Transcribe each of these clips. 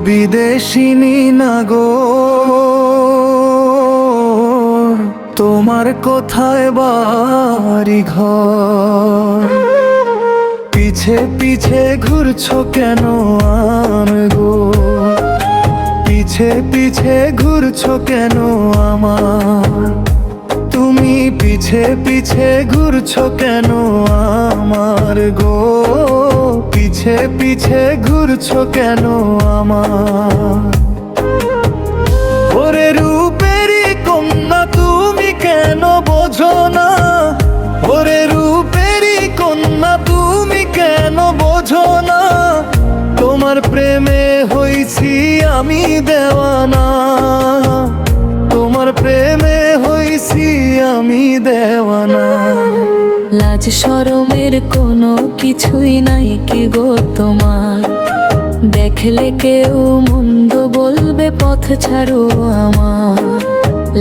বিদেশিনী নাগর, তোমার কোথায় বাড়ি ঘর? পিছে পিছে ঘুরছো কেন আমগো? পিছে পিছে ঘুরছো কেন আমার? তুমি পিছে পিছে ঘুরছো কেন আমার গো? পিছে পিছে ঘুরছো কেন আমার? ওরে রূপেরই কন্যা তুমি কেন বোঝো না? ওরে রূপেরই কন্যা তুমি কেন বোঝো না? তোমার প্রেমে হইছি আমি দেওয়ানা, তোমার প্রেমে হইছি আমি দেওয়ানা। লাজ শরমের কোনো কিছুই নাই কি গো তোমার? দেখলে কেউ মন্দ বলবে পথ ছাড়ো আমার।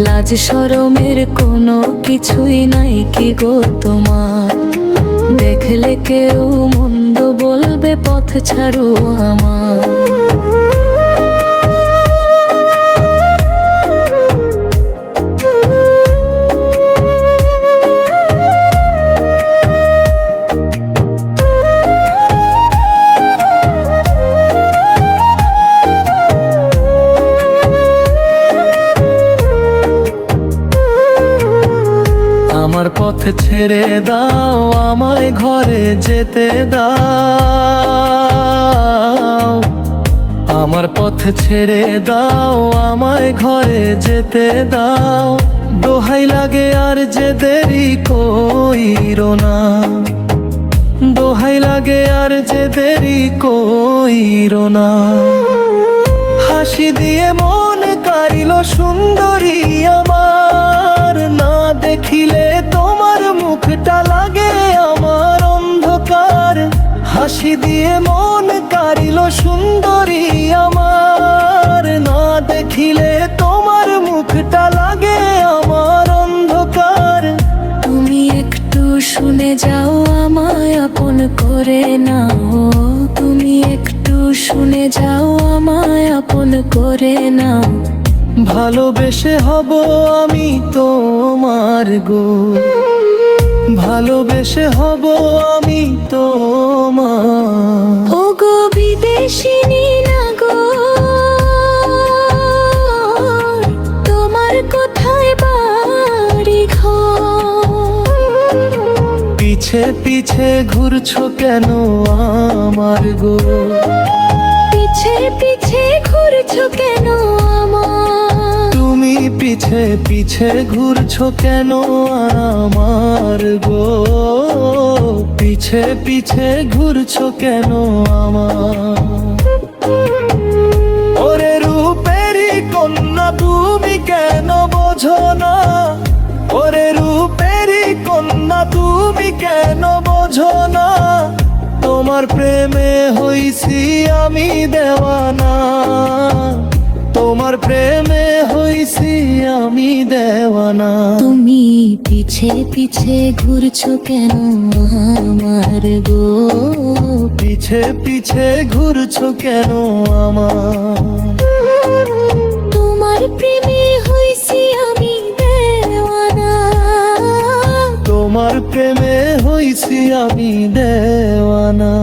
লাজ শরমের কোনো কিছুই নাই কি গো তোমার? দেখলে কেউ মন্দ বলবে পথ ছাড়ো আমার। আমার পথ ছেড়ে দাও, আমায় ঘরে যেতে দাও। আমার পথ ছেড়ে দাও, আমায় ঘরে যেতে দাও। দোহাই লাগে আর যে দেরি কইরো না, দোহাই লাগে আর যে দেরি কইরো না। হাসি দিয়ে মন কারিল সুন্দরী আমার, না দেখিলে তোমার মুখটা লাগে আমার অন্ধকার। হাসি দিয়ে মন কারিল সুন্দরী আমার, না দেখিলে তোমার মুখটা লাগে আমার অন্ধকার। তুমি একটু শুনে যাও, আমায় আপন করে নাও। তুমি একটু শুনে যাও, আমায় আপন করে নাও। ভালোবেসে হব আমি তোমার গো, ভালোবেসে হব আমি তোমার। ও গো বিদেশিনী নাগর, তোমার কোথায় বাড়ি ঘর? পিছে পিছে ঘুরছো কেন আমার গো? পিছে পিছে ঘুরছো কেন আমার? তুমি পিছে পিছে ঘুরছো কেন আমার গো? পিছে পিছে ঘুরছো কেন আমার? ওরে রূপেরই কন্যা তুমি কেন বোঝো না? ওরে রূপেরই কন্যা তুমি কেন বোঝো না? তোমার প্রেমে হইছি আমি দেওয়ানা, তোমার প্রেমে হইছি আমি দেওয়ানা। তুমি পিছে পিছে ঘুরছো কেন আমার গো? পিছে পিছে ঘুরছো কেন আমার? তোমার প্রেমে হইছি আমি দেওয়ানা, তোমার প্রেমে হইছি আমি দেওয়ানা।